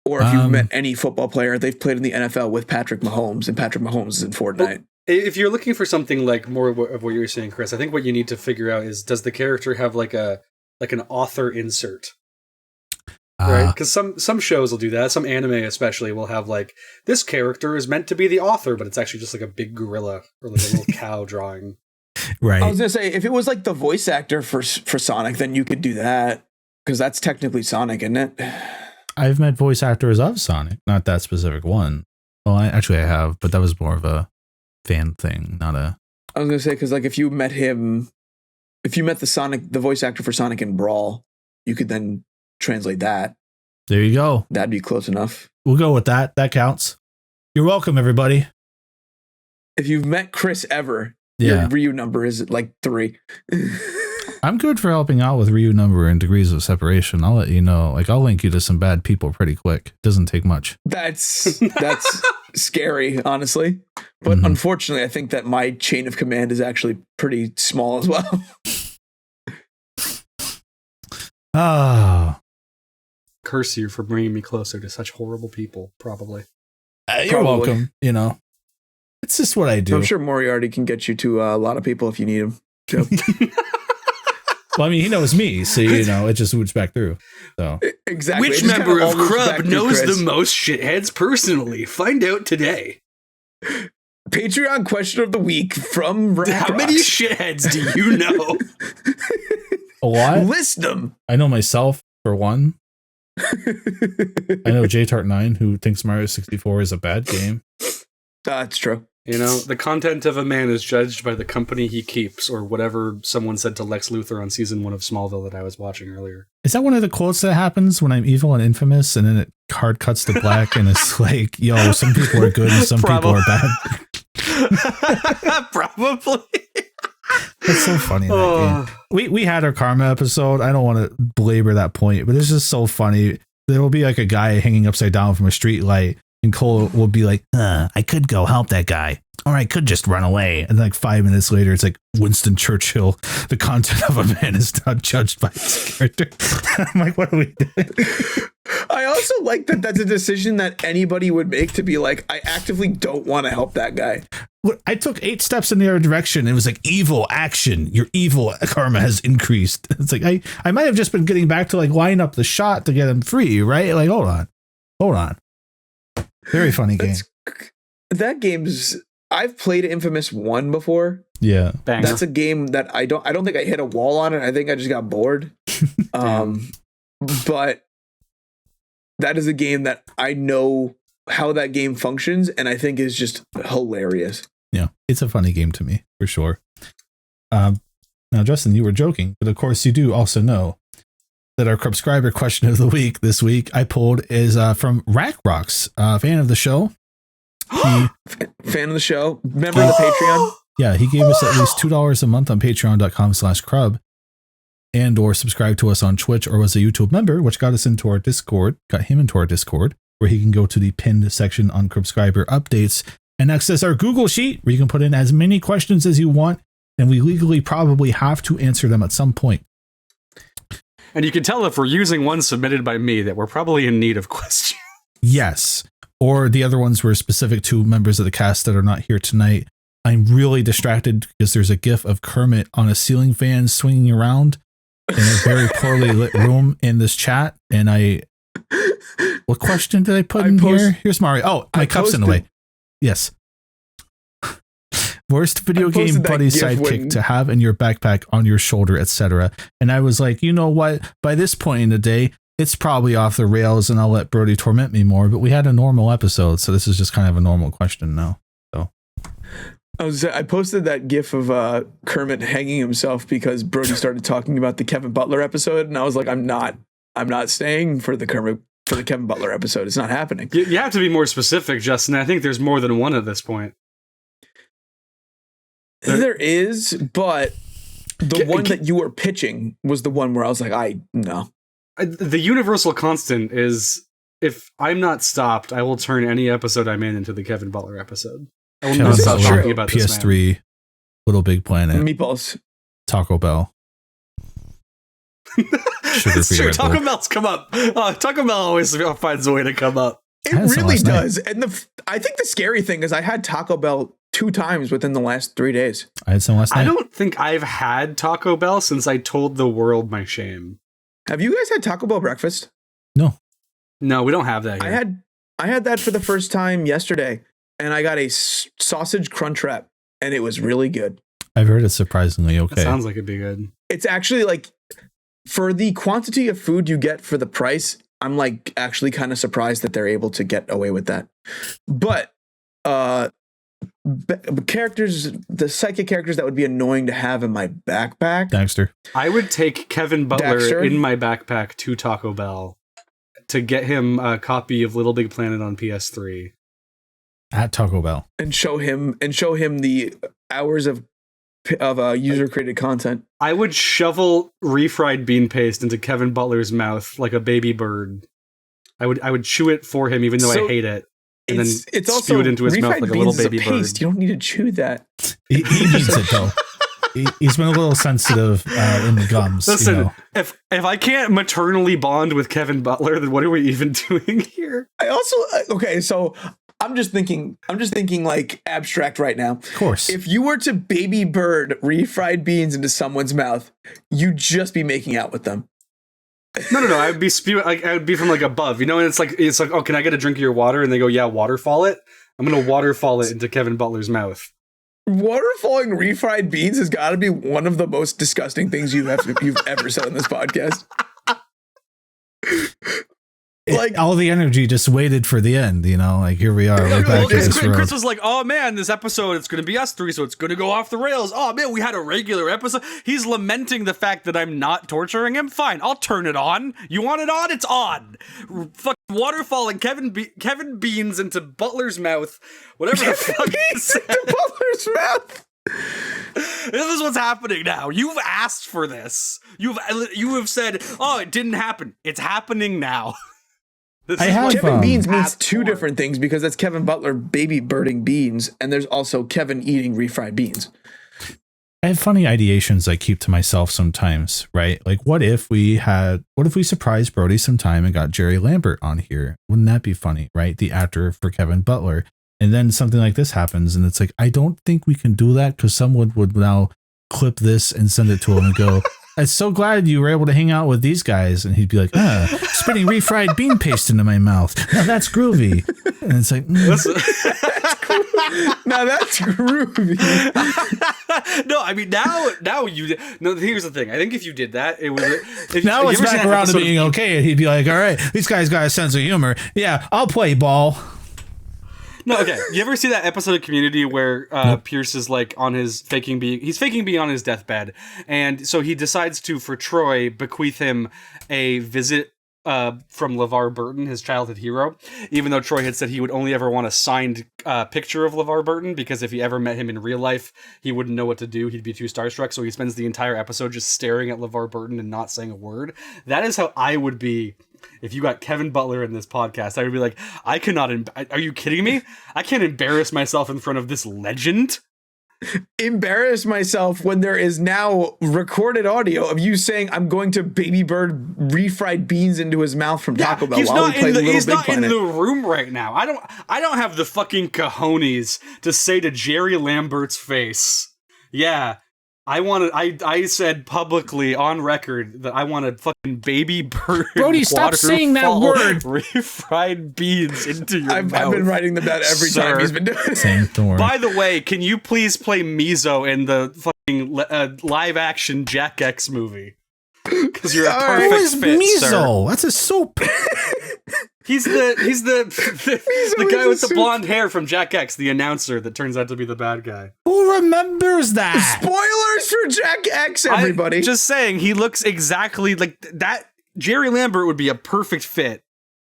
Or if you've met any football player, they've played in the NFL with Patrick Mahomes, and Patrick Mahomes is in Fortnite. Well, if you're looking for something like more of what you're saying, Chris, I think what you need to figure out is, does the character have like an author insert? Right? Because some shows will do that. Some anime especially will have like, this character is meant to be the author, but it's actually just like a big gorilla or like a little cow drawing. Right. I was gonna say, if it was like the voice actor for Sonic, then you could do that, because that's technically Sonic, isn't it? I've met voice actors of Sonic, not that specific one. Well, I have, but that was more of a fan thing, not a. I was gonna say, because like if you met the voice actor for Sonic in Brawl, you could then translate that. There you go. That'd be close enough. We'll go with that. That counts. You're welcome, everybody. If you've met Chris ever, yeah, your Ryu number is like 3. I'm good for helping out with Ryu number and degrees of separation. I'll let you know. Like, I'll link you to some bad people pretty quick. Doesn't take much. That's scary, honestly. But unfortunately, I think that my chain of command is actually pretty small as well. Curse you for bringing me closer to such horrible people, probably. You're welcome. You know, it's just what I do. I'm sure Moriarty can get you to a lot of people if you need him. So. Well, I mean, he knows me, so, you know, it just swoops back through. So exactly. Which member of Crub knows the most shitheads personally? Find out today. Patreon question of the week from RACROX. How many shitheads do you know? A lot. List them. I know myself, for one. I know JTart9, who thinks Mario 64 is a bad game. That's true. You know, the content of a man is judged by the company he keeps, or whatever someone said to Lex Luthor on season 1 of Smallville that I was watching earlier. Is that one of the quotes that happens when I'm evil and infamous, and then it hard cuts to black, and it's like, yo, some people are good and some people are bad? Probably. That's so funny. That game. We had our karma episode. I don't want to belabor that point, but it's just so funny. There will be like a guy hanging upside down from a street light, And Cole will be like, I could go help that guy. Or I could just run away. And like 5 minutes later, it's like Winston Churchill, the content of a man is not judged by his character. I'm like, what are we doing? I also like that that's a decision that anybody would make, to be like, I actively don't want to help that guy. I took 8 steps in the other direction. It was like evil action. Your evil karma has increased. It's like, I might have just been getting back to like line up the shot to get him free, right? Like, hold on. Very funny game. That game's, I've played Infamous 1 before. Yeah. Banger. That's a game that I don't think I hit a wall on it. I think I just got bored. But that is a game that I know how that game functions, and I think is just hilarious. Yeah, it's a funny game to me, for sure. Now, Justin, you were joking, but of course you do also know that our subscriber question of the week this week I pulled is from RACROX, fan of the show. Fan of the show, member of the Patreon. Yeah, he gave us at least $2 a month on patreon.com/crub, and or subscribe to us on Twitch, or was a YouTube member, which got him into our Discord, where he can go to the pinned section on subscriber updates and access our Google Sheet, where you can put in as many questions as you want, and we legally probably have to answer them at some point. And you can tell if we're using one submitted by me that we're probably in need of questions. Yes. Or the other ones were specific to members of the cast that are not here tonight. I'm really distracted because there's a gif of Kermit on a ceiling fan swinging around in a very poorly lit room in this chat. And what question did I put in here? Here's Mario. Oh, my cup's in the way. Yes. Worst video game buddy sidekick to have in your backpack, on your shoulder, etc. And I was like, you know what? By this point in the day, it's probably off the rails and I'll let Brody torment me more. But we had a normal episode, so this is just kind of a normal question now. So I posted that gif of Kermit hanging himself because Brody started talking about the Kevin Butler episode, and I was like, I'm not staying for the Kevin Butler episode. It's not happening. You have to be more specific, Justin. I think there's more than one at this point. There is, but the one that you were pitching was the one where I was like, no. The universal constant is, if I'm not stopped, I will turn any episode I'm in into the Kevin Butler episode. I will not stop talking about this PS3, man. Little Big Planet, Meatballs, Taco Bell. It's true. Taco Bell's come up. Taco Bell always finds a way to come up. It really does. And I think the scary thing is I had Taco Bell 2 times within the last 3 days. I had some last night. I don't think I've had Taco Bell since I told the world my shame. Have you guys had Taco Bell breakfast? No, we don't have that here. I had that for the first time yesterday, and I got a sausage crunch wrap, and it was really good. I've heard it's surprisingly okay. That sounds like it'd be good. It's actually like, for the quantity of food you get for the price, I'm like actually kind of surprised that they're able to get away with that. But characters, the psychic characters that would be annoying to have in my backpack. Daxter. I would take Kevin Butler Daxter? in my backpack to Taco Bell to get him a copy of Little Big Planet on PS3 at Taco Bell, and show him the hours of user created content. I would shovel refried bean paste into Kevin Butler's mouth like a baby bird. I would chew it for him, even though I hate it. And then it's spew also it into his mouth like a little baby bird. You don't need to chew that. He needs it though. He's been a little sensitive in the gums. Listen, you know. if I can't maternally bond with Kevin Butler, then what are we even doing here? I also so I'm just thinking like abstract right now. Of course. If you were to baby bird refried beans into someone's mouth, you'd just be making out with them. No. I would be I would be from like above, you know. And it's like, oh, can I get a drink of your water? And they go, yeah, waterfall it. I'm gonna waterfall it into Kevin Butler's mouth. Waterfalling refried beans has got to be one of the most disgusting things you've ever said on this podcast. Like all the energy just waited for the end, you know. Like here we are, we're back in this road. Chris was like, "Oh man, this episode it's going to be us 3, so it's going to go off the rails." Oh man, we had a regular episode. He's lamenting the fact that I'm not torturing him. Fine, I'll turn it on. You want it on? It's on. Fuck waterfalling Kevin Beans into Butler's mouth. Whatever the fuck. Beans into Butler's mouth. This is what's happening now. You've asked for this. You have said, "Oh, it didn't happen. It's happening now." I have Kevin Beans means at two porn. different things because that's Kevin Butler baby birding beans, and there's also Kevin eating refried beans. I have funny ideations I keep to myself sometimes, right? Like, what if we surprised Brody sometime and got Jerry Lambert on here? Wouldn't that be funny, right? The actor for Kevin Butler. And then something like this happens, and it's like, I don't think we can do that because someone would now clip this and send it to him and go, I'm so glad you were able to hang out with these guys. And he'd be like, spitting refried bean paste into my mouth. Now that's groovy. And it's like, Now that's groovy. No, I mean now you. No, here's the thing. I think if you did that, it was. now it's back around to being okay. And he'd be like, all right, these guys got a sense of humor. Yeah, I'll play ball. No, okay. You ever see that episode of Community where Pierce is like on his faking being on his deathbed, and so he decides to, for Troy, bequeath him a visit from LeVar Burton, his childhood hero, even though Troy had said he would only ever want a signed picture of LeVar Burton, because if he ever met him in real life, he wouldn't know what to do. He'd be too starstruck, so he spends the entire episode just staring at LeVar Burton and not saying a word. That is how I would be if you got Kevin Butler in this podcast. I would be like, I cannot, are you kidding me? I can't embarrass myself in front of this legend. Embarrass myself when there is now recorded audio of you saying I'm going to baby bird refried beans into his mouth from Taco Bell while we play Little Big Planet. He's not in the room right now. I don't have the fucking cojones to say to Jerry Lambert's face, yeah, I said publicly on record that I wanted fucking baby bird. Brody, stop saying that word. Refried beans into your mouth. I've been writing them down every time he's been doing it. Same thorn. By the way, can you please play Mizo in the fucking live action Jak X movie? Because you're a perfect fit, Mizo? sir. That's a soap. He's the guy with the blonde hair from Jak X, the announcer that turns out to be the bad guy. Who remembers that? Spoilers for Jak X, everybody. I'm just saying, he looks exactly like that. Jerry Lambert would be a perfect fit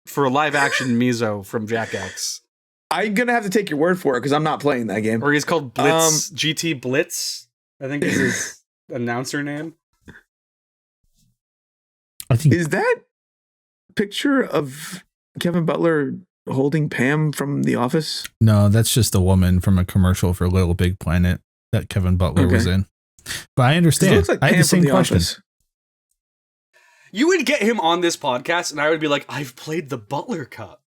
for a live action Mizo from Jak X. I'm gonna have to take your word for it because I'm not playing that game. Or he's called Blitz, GT Blitz, I think is his announcer name. I think Is that picture of Kevin Butler holding Pam from The Office? no, that's just a woman from a commercial for Little Big Planet that Kevin Butler was in. But I It understand. looks like I had Pam the from same The question. Office. You would get him on this podcast, and I would be like, I've played the Butler Cup.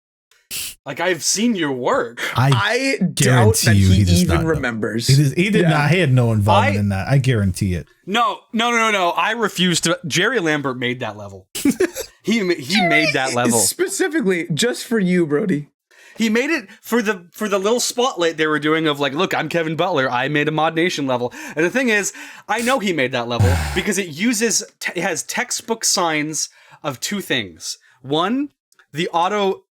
Like, I've seen your work. I doubt guarantee that you he does even not know. remembers. He did not. He had no involvement in that. I guarantee it. No. I refuse to. Jerry Lambert made that level. He made that level. Specifically, just for you, Brody. He made it for the little spotlight they were doing of like, look, I'm Kevin Butler. I made a Mod Nation level. And the thing is, I know he made that level because it has textbook signs of two things. One, the auto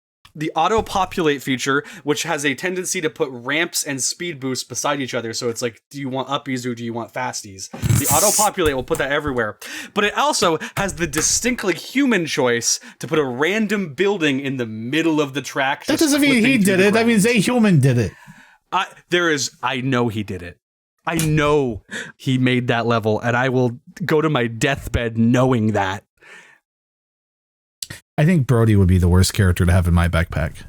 populate feature, which has a tendency to put ramps and speed boosts beside each other. So it's like, do you want uppies or do you want fasties? The auto populate will put that everywhere. But it also has the distinctly human choice to put a random building in the middle of the track. That doesn't mean he did it. That means a human did it. I know he did it. I know he made that level, and I will go to my deathbed knowing that. I think Brody would be the worst character to have in my backpack.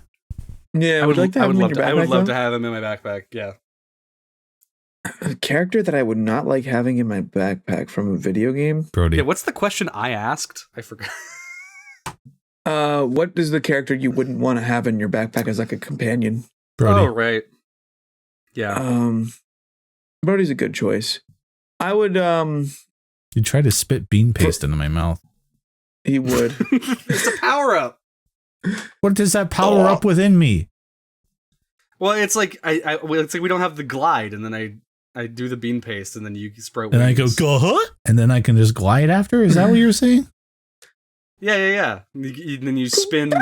Yeah, I would like to have him in your backpack. I would love to have him in my backpack. Yeah. A character that I would not like having in my backpack from a video game. Brody. Yeah. What's the question I asked? I forgot. What is the character you wouldn't want to have in your backpack as like a companion? Brody. Oh, right. Yeah. Brody's a good choice. I would. You try to spit bean paste into my mouth. He would. It's a power up. What does that power up within me? Well, it's like it's like we don't have the glide, and then I do the bean paste, and then you sprout. And I go, and then I can just glide after. Is that what you're saying? Yeah. Then you spin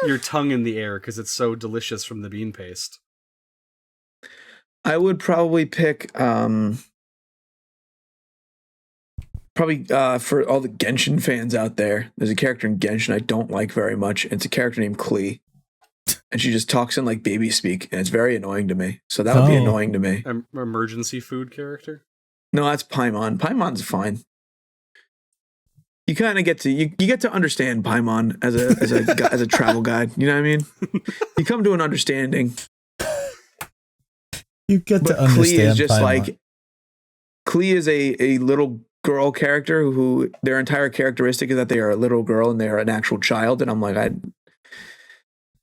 your tongue in the air because it's so delicious from the bean paste. I would probably pick for all the Genshin fans out there, there's a character in Genshin I don't like very much. It's a character named Klee. And she just talks in like baby speak, and it's very annoying to me. So that would be annoying to me. Emergency food character? No, that's Paimon. Paimon's fine. you kind of get to you get to understand Paimon as a travel guide. You know what I mean? You come to an understanding. You get to understand. Klee is just Paimon. like Klee is a little girl character who their entire characteristic is that they are a little girl and they are an actual child. And I'm like,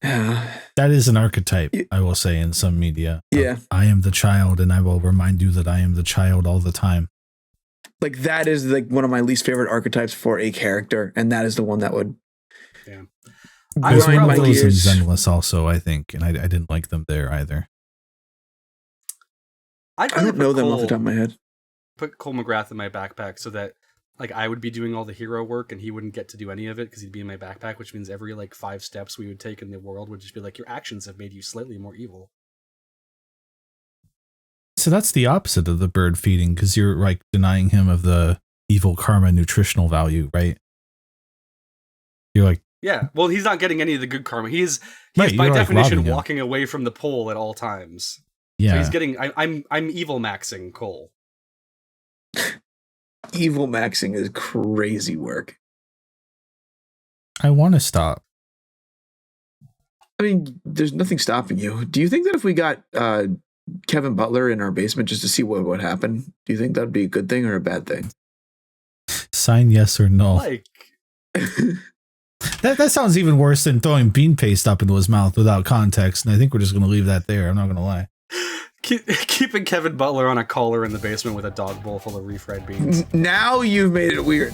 that is an archetype, I will say, in some media. Yeah. I am the child, and I will remind you that I am the child all the time. Like that is like one of my least favorite archetypes for a character, and that is the one that would. Yeah. There's grind one my of those in gears. Zenless also, I think, and I didn't like them there either. I don't know them off the top of my head. Put Cole McGrath in my backpack so that like I would be doing all the hero work and he wouldn't get to do any of it because he'd be in my backpack, which means every like 5 steps we would take in the world would just be like, your actions have made you slightly more evil. So that's the opposite of the bird feeding, because you're like denying him of the evil karma nutritional value, right? You're like, yeah, well, he's not getting any of the good karma. He's Right, by you're, like, definition robbing him. walking away from the pole at all times. yeah. So he's getting. I'm evil maxing Cole. Evil maxing is crazy work. I want to stop. I mean, there's nothing stopping you. Do you think that if we got Kevin Butler in our basement just to see what would happen, do you think that'd be a good thing or a bad thing? Sign yes or no. Like, That sounds even worse than throwing bean paste up into his mouth without context, and I think we're just going to leave that there. I'm not going to lie. keeping Kevin Butler on a collar in the basement with a dog bowl full of refried beans. Now you've made it weird.